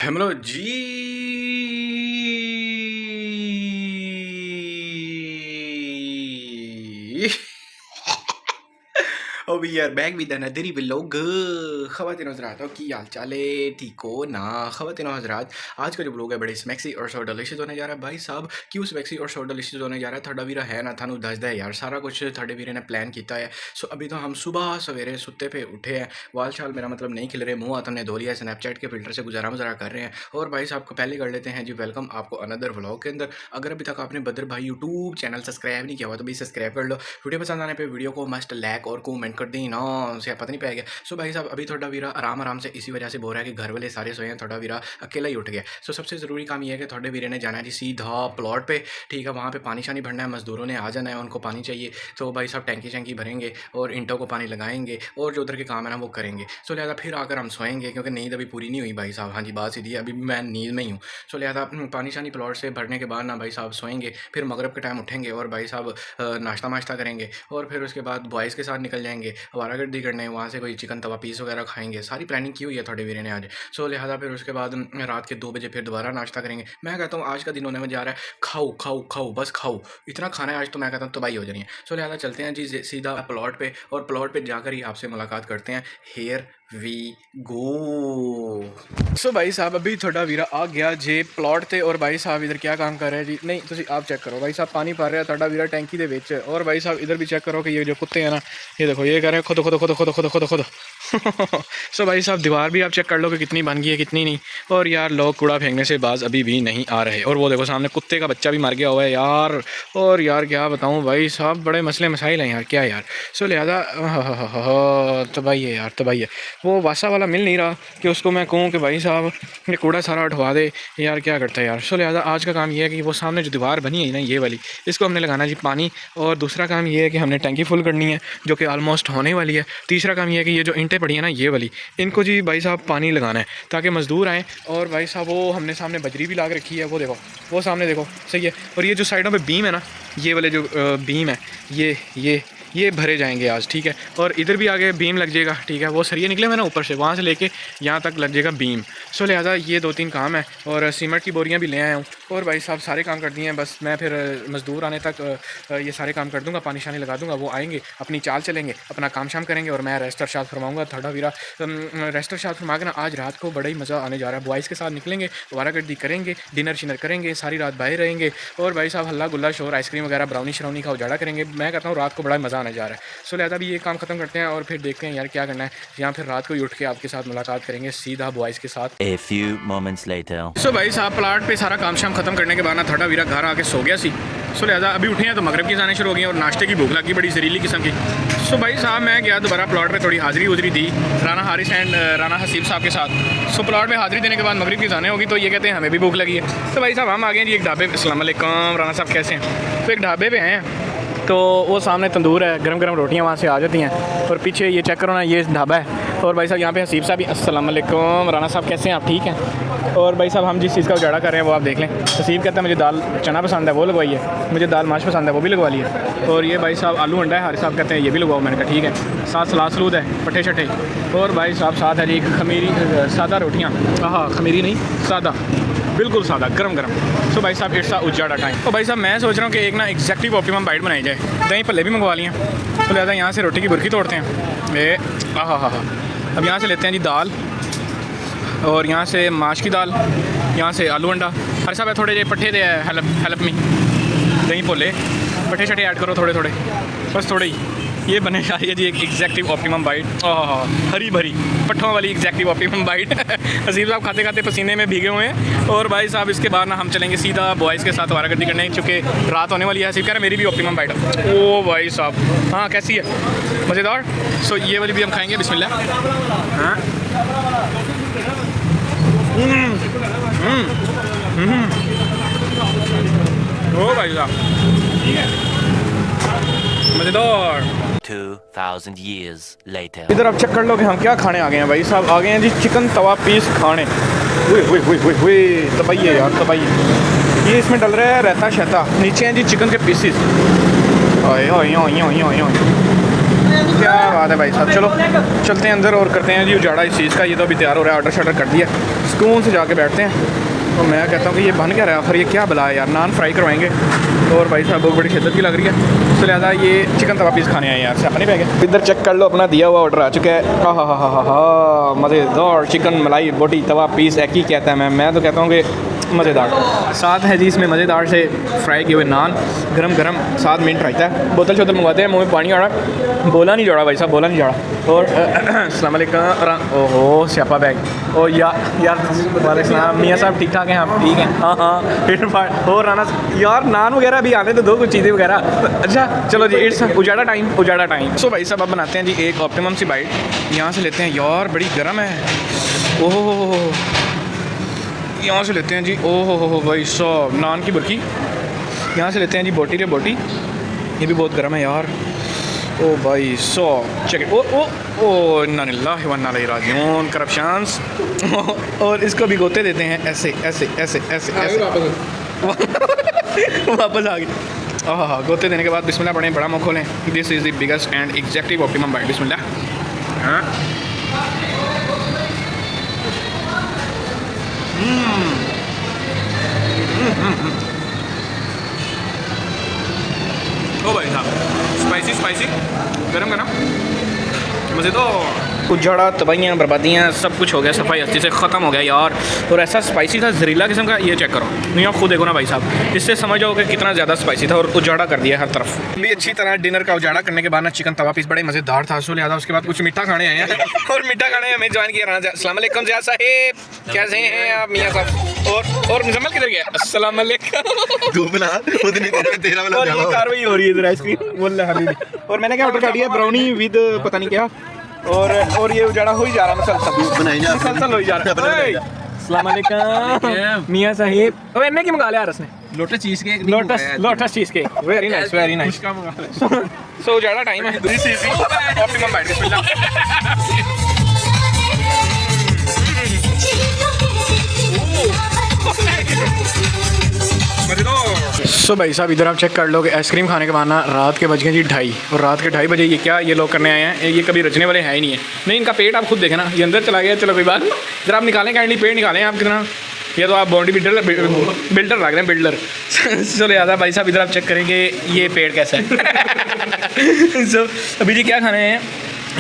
Hello जी। Oh we are back with another vlog. ख़वातीन हज़रात की हाल चाल है, ठीक हो ना? ख़वातीन हज़रात, आज का जो व्लॉग है बड़े स्मैक्सी और सो डिलीशियस होने जा रहा है। भाई साहब क्यों स्मैक्सी और सो डिलीशियस होने जा रहा है? थोड़ा वीरा है ना थानू दस दे यार, सारा कुछ थोड़े वीरे ने प्लान किया है। सो अभी तो हम सुबह सवेरे सुत्ते पे उठे हैं, वाल शाल मेरा मतलब नहीं खिल रहे, मुँह हाथ हमने धो लिया, स्नैपचैट के फिल्टर से गुजारा मुजारा कर रहे हैं। और भाई साहब को पहले कर लेते हैं जी वेलकम आपको अनदर व्लॉग के अंदर। अगर अभी तक आपने बदर भाई यूट्यूब चैनल सब्सक्राइब नहीं किया हुआ तो भाई सब्सक्राइब कर लो। वीडियो पसंद आने पे वीडियो को मस्ट लाइक और कमेंट कर दी ना, से पता नहीं पाएगा। सो भाई साहब अभी थोड़ा वीरा आराम आराम से इसी वजह से बोल रहा है कि घर वाले सारे सोए हैं, थोड़ा वीरा अकेला ही उठ गया। सो सबसे ज़रूरी काम ये है कि थोड़े वीरे ने जाना है जी सीधा प्लॉट पे, ठीक है। वहाँ पे पानी शानी भरना है, मजदूरों ने आ जाना है, उनको पानी चाहिए। तो भाई साहब टैंकी शैंकी भरेंगे और ईंटों को पानी लगाएंगे और जो उधर के काम है ना वो करेंगे। सो लिहाजा फिर आकर हम सोएंगे क्योंकि नींद अभी पूरी नहीं हुई भाई साहब। हाँ जी बात सीधी है, अभी मैं नींद में ही हूँ। सो लिहाजा पानी शानी प्लॉट से भरने के बाद ना भाई साहब सोएंगे, फिर मगरब के टाइम उठेंगे और भाई साहब नाश्ता वाश्ता करेंगे और फिर उसके बाद बॉयज़ के साथ निकल जाएंगे आवारागर्दी करने, वहाँ से कोई चिकन तवा पीस वगैरह खाएंगे। सारी प्लानिंग की हुई है थोड़े वीरे ने आज। सो लिहाजा फिर उसके बाद रात के 2 बजे फिर दोबारा नाश्ता करेंगे। मैं कहता हूँ आज का दिन होने में जा रहा है खाओ खाओ खाओ, बस खाओ, इतना खाना है आज तो मैं कहता हूँ तबाही हो जानी है। सो लिहाजा चलते हैं जी सीधा प्लॉट पे और प्लॉट पे जाकर ही आपसे मुलाकात करते हैं। Here we go. सो भाई साहब अभी थोड़ा वीरा आ गया जे प्लॉट थे और भाई साहब इधर क्या काम कर रहे हैं जी? नहीं तुसी आप चेक करो, भाई साहब पानी भर रहा है थोड़ा वीरा टैंकी दे विच। और भाई साहब इधर भी चेक करो कि ये जो कुत्ते हैं ना, ये देखो ये कह रहे हैं खुद खुद खुद खुद खुद खुद खुद। सो भाई साहब दीवार भी आप चेक कर लो कि कितनी बन गई है कितनी नहीं। और यार लोग कूड़ा फेंकने से बाज अभी भी नहीं आ रहे। और वो देखो सामने कुत्ते का बच्चा भी मर गया हुआ है यार। और यार क्या बताऊँ भाई साहब, बड़े मसले मसाइल हैं यार, क्या यार। सो लिहाजा तबाही है यार, तबाही है। वो वासा वाला मिल नहीं रहा कि उसको मैं कहूँ कि भाई साहब ये कूड़ा सारा उठवा दे यार, क्या करता है यार। सो लिहाजा आज का काम ये है कि वो सामने जो दीवार बनी है ना ये वाली, इसको हमने लगाना जी पानी। और दूसरा काम ये है कि हमने टैंकी फुल करनी है जो कि ऑलमोस्ट होने वाली है। तीसरा काम ये है कि ये जो ईंटें पड़ी है ना ये वाली, इनको जी भाई साहब पानी लगाना है ताकि मज़दूर आएँ। और भाई साहब वो हमने सामने बजरी भी लाग रखी है, वो देखो वो सामने देखो सही है। और ये जो साइडों पर बीम है ना, ये वाले जो बीम है ये भरे जाएंगे आज, ठीक है। और इधर भी आगे बीम लग जाएगा, ठीक है। वो सरिये निकले हुए ना ऊपर से, वहाँ से लेके यहाँ तक लग जाएगा बीम। सो लिहाजा ये 2-3 काम है। और सीमेंट की बोरियाँ भी ले आया हूँ और भाई साहब सारे काम कर दिए हैं। बस मैं फिर मज़दूर आने तक ये सारे काम कर दूँगा, पानी शानी लगा दूँगा, वो आएंगे अपनी चाल चलेंगे, अपना काम शाम करेंगे और मैं रेस्ट शाद फरमाऊँगा। थोड़ा वीरा रेस्ट शाद फरमा के ना आज रात को बड़ा ही मज़ा आने जा रहा है। बॉयज़ के साथ निकलेंगे, वारागर्दी करेंगे, डिनर शिनर करेंगे, सारी रात बाहर रहेंगे। और भाई साहब हल्ला गुल्ला शोर, आइसक्रीम वगैरह ब्राउनी श्राउनी का उजाड़ा करेंगे। मैं कहता हूँ रात को बड़ा मज़ा आने जा रहा है। सो लिहाजा भी ये काम ख़त्म करते हैं और फिर देखते हैं यार क्या करना है। यहाँ फिर रात को ही उठ के आपके साथ मुलाकात करेंगे सीधा बॉयज़ के साथ। A few moments later. सो भाई साहब प्लाट पे सारा काम शाम खत्म करने के बाद ना थोड़ा वीरा घर आके सो गया सी। सो लिहाजा अभी उठे हैं तो मगरब की जाने शुरू हो गई और नाश्ते की भूख लगी बड़ी जहरीली किस्म की। सो भाई साहब मैं गया दोबारा प्लॉट पे, थोड़ी हाज़िरी उजरी दी राना हारिस एंड राना हसीब साहब के साथ। सो प्लॉट में हाज़िरी देने के बाद मगरब की जाने होगी तो ये कहते हैं हमें भी भूख लगी है। तो भाई साहब हम आ गए जी एक ढाबे पे। अस्सलाम वालेकुम राना साहब कैसे हैं? तो एक ढाबे पे हैं तो वो सामने तंदूर है, गरम गरम रोटियां वहाँ से आ जाती हैं। और पीछे ये चेक करो ना, ये ढाबा है। और भाई साहब यहाँ पे हसीब साहब भी। अस्सलाम वालेकुम राना साहब कैसे हैं आप? ठीक हैं। और भाई साहब हम जिस चीज़ का उजाड़ा कर रहे हैं वो आप देख लें। हसीब कहता है मुझे दाल चना पसंद है वो लगवाइए, मुझे दाल माश पसंद है वो भी लगवा लिए। और ये भाई साहब आलू अंडा है, हारिस साहब कहते हैं ये भी लगवाओ। मैंने कहा ठीक है। साथ सलाद सलूद है, पट्टे शट्टे। और भाई साहब साथ है जी एक खमीरी सादा रोटियाँ। हाँ खमीरी नहीं सादा, बिल्कुल सादा गरम गरम। सो भाई साहब इट्स उजाड़ा टाइम। तो भाई साहब मैं सोच रहा हूँ कि एक ना एग्जैक्टिव ऑप्टिमम बाइट बनाई जाए। दही पल्ले भी मंगवा लिए। तो लिहाजा यहाँ से रोटी की बुरकी तोड़ते हैं। ये हाँ अब यहाँ से लेते हैं जी दाल, और यहाँ से माश की दाल, यहाँ से आलू अंडा। हर साहब थोड़े जे पट्ठे दे हेल्प में दही पोले पट्ठे शट्टे ऐड करो थोड़े थोड़े, बस थोड़े ही। ये बने जा रही है जी एक एग्जैक्टिव ऑप्टिमम बाइट। हरी भरी पट्ठों वाली एग्जैक्टिव ऑप्टिमम बाइट। हसीब साहब खाते खाते पसीने में भीगे हुए हैं। और भाई साहब इसके बाद ना हम चलेंगे सीधा बॉयज़ के साथ वारागर्दी करने, क्योंकि रात होने वाली है। हसीब कह रहे मेरी भी ऑप्टिमम बाइट है। ओ भाई साहब हाँ कैसी है? मज़ेदार। सो ये वाली भी हम खाएँगे, बिस्मिल्लाह। हाँ ओ भाई साहब मज़ेदार। 2000 years later. इधर आप चेक कर लो कि हम क्या खाने आ गए हैं। भाई साहब आ गए हैं जी चिकन तवा पीस खाने। हुए तबाही यार तबाही। ये इसमें डल रहा है रहता शहता, नीचे हैं जी चिकन के पीसीस। क्या बात है भाई साहब। चलो चलते हैं अंदर और करते हैं जी उजाड़ा इस चीज़ का। ये तो अभी तैयार हो रहा है, ऑर्डर शॉर्डर कर दिया, सुकून से जाके बैठते हैं। तो मैं कहता हूँ कि ये बन क्या रहा है आखिर, ये क्या भला है यार। नान फ्राई करवाएंगे और भाई साहब बहुत बड़ी शिद्दत भी लग रही है, तो लिहाजा ये चिकन तवा पीस खाने आए यार, से अपने पे गए। इधर चेक कर लो, अपना दिया हुआ ऑर्डर आ चुका है। हा मज़ेदार चिकन मलाई बोटी तवा पीस एक ही कहता है। मैं तो कहता हूँ कि मज़ेदार। साथ है जी इसमें मज़ेदार से फ्राई किए हुए नान, गरम गरम, 7 मिनट रहता है। बोतल शोतल मंगवाते हैं, मुँह में पानी आ रहा, बोला नहीं जोड़ा भाई साहब, बोला नहीं जोड़ा। और अस्सलाम वालेकुम। ओहो स्यापा बैग। ओ यार वालेकुम मियाँ साहब, ठीक ठाक हैं आप? ठीक हैं, हाँ फिर और राना यार नान वगैरह भी आने तो दो, कुछ चीज़ें वगैरह। अच्छा चलो जी, इट्स उजाड़ा टाइम। सो भाई साहब अब बनाते हैं जी एक ऑप्टिमम सी बाइट, यहाँ से लेते हैं यार, बड़ी गर्म है। ओहो यहाँ से लेते हैं जी, ओहो हो भाई साहब नान की बुर्की। यहाँ से लेते हैं जी बोटी रे बोटी, ये भी बहुत गर्म है यार। ओ भाई साहब चेक, ओ इन्ना लिल्लाहि व इन्ना इलैहि राजिऊन, करप्शंस। और इसको भिगोते देते हैं ऐसे वापस आ गई। हाँ गोते देने के बाद बिस्मिल्लाह पढ़ें, बड़ा मुँह खोलें। This is the biggest and executive optimum bite. बिस्मिल्लाह। हाँ ओ भाई साहब स्पाइसी गरम मुझे तो उजाड़ा तबाहियाँ बर्बादियाँ सब कुछ हो गया, सफाई हस्ती से ख़त्म हो गया यार। और ऐसा स्पाइसी था, जहरीला किस्म का। ये चेक करो, नहीं आप खुद देखो ना भाई साहब, इससे समझ जाओ कि कितना ज़्यादा स्पाइसी था और उजाड़ा कर दिया हर तरफ। भी अच्छी तरह डिनर का उजाड़ा करने के बाद ना चिकन तवा पीस बड़े मज़ेदार था। सो लिहाजा उसके बाद कुछ मीठा खाने आए हैं और मीठा खाने हमें ज्वाइन किया। अस्सलाम वालेकुम ज़िया साहिब, कैसे हैं आप मियाँ साहब? और मुजम्मल किधर गया? अस्सलाम वालेकुम। कार्रवाई हो रही है इधर आइसक्रीम। और मैंने क्या ऑर्डर कर दिया, ब्राउनी विद पता नहीं क्या। और ये उजाड़ा हो ही जा रहा है, मुसलसल हो ही जा रहा है। अस्सलाम वालेकुम मियां साहिब। अब इन्हें की मंगा लिया रस ने? Lotus cheesecake. Lotus cheesecake, very nice very nice. So उजाड़ा टाइम है। This is optimum bite. बिस्मिल्लाह। सो भाई साहब इधर आप चेक कर लो कि आइसक्रीम खाने के बाद ना रात के बज गए जी 2:30, और रात के 2:30 बजे ये क्या ये लोग करने आए हैं? ये कभी रचने वाले हैं ही नहीं है। नहीं इनका पेट आप खुद देखें ना, ये अंदर चला गया। चलो कोई बात, जरा आप निकालें काइंडली, पेट निकालें आप कितना। ये तो आप बॉडी बिल्डर लग रहे हैं, बिल्डर। सो लिहाजा भाई साहब इधर आप चेक करेंगे ये पेट कैसा है। सो अभी जी क्या खाने हैं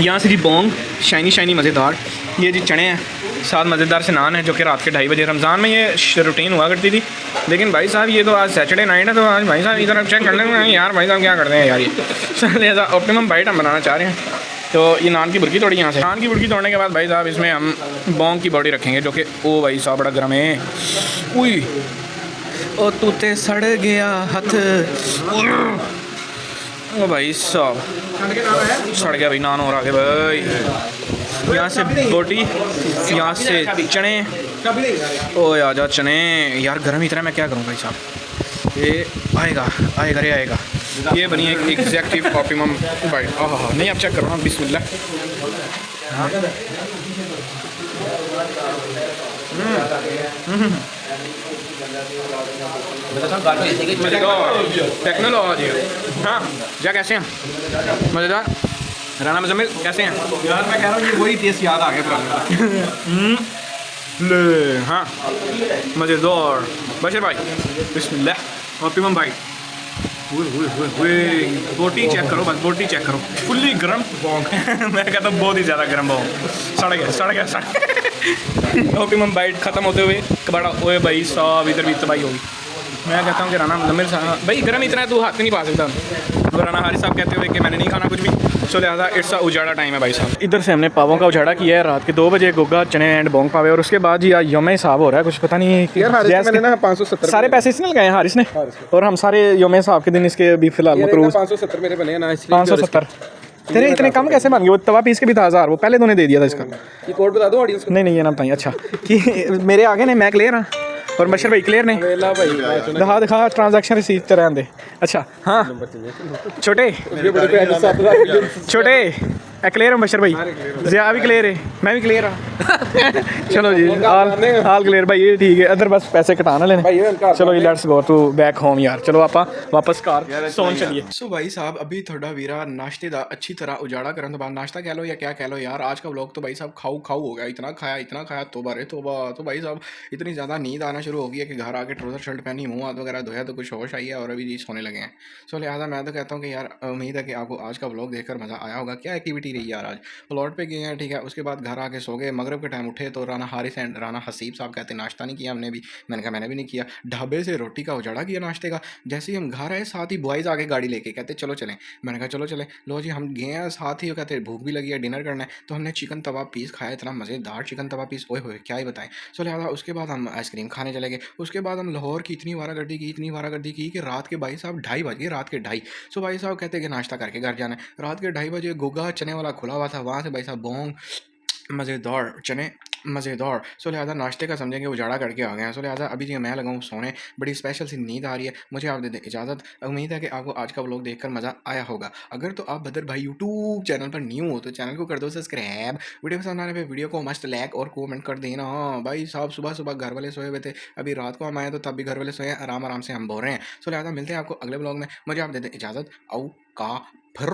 यहाँ से जी, बोंग शाइनी मज़ेदार। ये जी चने हैं, साथ मज़ेदार से नान है, जो कि रात के 2:30 बजे। रमज़ान में ये रूटीन हुआ करती थी, लेकिन भाई साहब ये तो आज सैटरडे नाइट है, तो आज भाई साहब इधर चेक कर लेंगे यार। भाई साहब क्या करते हैं यार, ये लिहाजा ऑप्टिमम बाइट हम बनाना चाह रहे हैं। तो ये नान की बुर्की तोड़ी यहाँ से। नान की बुर्की तोड़ने के बाद भाई साहब इसमें हम बोंग की बॉडी रखेंगे, जो कि ओ भाई साहब बड़ा गर्म है। उई ओ तूते सड़ गया हथ, ओ भाई साहब सड़ गया भाई नान और आगे भाई। यहाँ से बोटी, यहाँ से चने। ओ यार जा चने यार गर्म इतना, मैं क्या करूँ भाई साहब। ये आएगा रे आएगा। ये बनी एक एग्जैक्टिव ऑप्टिमम बाइट। हाँ नहीं आप चेक करो ना, बिस्मिल्लाह। टेक्नोलॉजी। हाँ जा कैसे हैं? मज़ेदार। राना मुजम्मिल कैसे हैं? यार मैं कह रहा हूँ ये वही टेस्ट याद आ गया पुराने। ले हाँ मज़ेदार। बशर भाई बिस्मिल्लाह, ऑप्टिमम बाइट। बोटी चेक करो, बस बोटी चेक करो, फुल्ली गर्म बोंग। मैं कहता हूँ बहुत ही ज़्यादा गर्म बोंग। सड़ गया। ऑप्टिमम बाइट ख़त्म होते हुए कबाड़ा। ओए भाई साहब इधर भी तबाही होगी। मैं कहता हूँ कि राना मुजम्मिल साहब भाई गर्म इतना है तू हाथ नहीं पा सकता। और राना हारिस साहब कहते हुए कि मैंने नहीं खाना कुछ भी। सो लिहाजा इट्स उजाड़ा टाइम है भाई साहब। इधर से हमने पावों का उजाड़ा किया है रात के 2 बजे, गोगा चने एंड बोंग पावे। और उसके बाद जी यौम हिसाब हो रहा है, कुछ पता नहीं यार हारिस मैंने ना 570 सारे पैसे इसने लगाए हैं हारिस ने। और हम सारे यौम हिसाब के दिन इसके अभी फिलहाल मकरूज 570 मेरे बने ना, 570। तेरे इतने कम कैसे बन गए? वो तवा पीस के भी था 1000, वो पहले तूने दे दिया था इसका। ये कोड बता दो ऑडियंस को। नहीं ये ना बताइए। अच्छा कि मेरे आगे ने मैं क्लियर हाँ और बशर भाई क्लियर ने। वेला भाई दिखा ट्रांजैक्शन रिसीव तरह दे। अच्छा हाँ छोटे क्लियर है मुबशर भाई? ज़िया भी क्लियर है, मैं भी क्लियर हाँ। चलो जी हाल क्लियर भाई, ये ठीक है। अदर बस पैसे कटाना लेने। चलो जी let's go to back home यार। चलो आप वापस कार सोन चलिए। सो भाई साहब अभी थोड़ा वीरा नाश्ते का अच्छी तरह उजाड़ा करने बाद, नाश्ता कह लो या क्या कह लो यार, आज का व्लॉग तो भाई साहब खाऊ हो गया। इतना खाया तोबा रे तोबा। तो भाई साहब इतनी ज़्यादा नींद आना शुरू हो गई है कि घर आके ट्राउजर शर्ट पहनी, मुँह हाथ वगैरह धोया तो कुछ होश आई है और अभी जी सोने लगे हैं। सो लिहाजा मैं तो कहता हूँ कि यार उम्मीद है कि आपको आज का व्लॉग देखकर मज़ा आया होगा। क्या एक्टिविटी रही यार, आज प्लॉट पे गए हैं ठीक है, उसके बाद घर आके सो गए, मगरब के टाइम उठे तो राना हारिस एंड राना हसीब साहब कहते नाश्ता नहीं किया हमने भी। मैंने कहा मैंने भी नहीं किया। ढाबे से रोटी का उजाड़ा किया नाश्ते का। जैसे ही हम घर आए साथ ही बॉयज़ आगे गाड़ी लेके कहते चलो चलें। मैंने कहा चलो चलें। लो जी हम गए हैं, साथ ही वो कहते भूख भी लगी है, डिनर करना है। तो हमने चिकन तवा पीस खाया, इतना मज़ेदार चिकन तवा पीस, ओए होए क्या ही बताएं। सो लिहाजा उसके बाद हम आइसक्रीम खाने चले गए। उसके बाद हम लाहौर की इतनी वारागर्दी की कि रात के भाई साहब 2:30 बज गए, रात के 2:30। सो भाई साहब कहते कि नाश्ता करके घर जाना है। रात के 2:30 बजे गोगा चने वाला खुला हुआ था, वहाँ से भाई साहब बोंग मज़ेदार चने मज़ेदार। सो लिहाजा नाश्ते का समझेंगे उजाड़ा करके आ गए हैं। सो लिहाजा अभी जी मैं लगाऊँ सोने, बड़ी स्पेशल सी नींद आ रही है, मुझे आप दे दें इजाज़त। उम्मीद है कि आपको आज का व्लॉग देखकर मज़ा आया होगा। अगर तो आप बदर भाई यूट्यूब चैनल पर न्यू हो तो चैनल को कर दो सब्सक्राइब, वीडियो पसंद आने पे वीडियो को मस्त लाइक और कमेंट कर देना। हाँ भाई साहब सुबह घर वाले सोए हुए थे, अभी रात को हम आए तो तब भी घर वाले सोए हैं, आराम से हम बोल रहे हैं। सो लिहाजा मिलते हैं आपको अगले व्लॉग में, मुझे आप दे दें इजाज़त। औ का फिर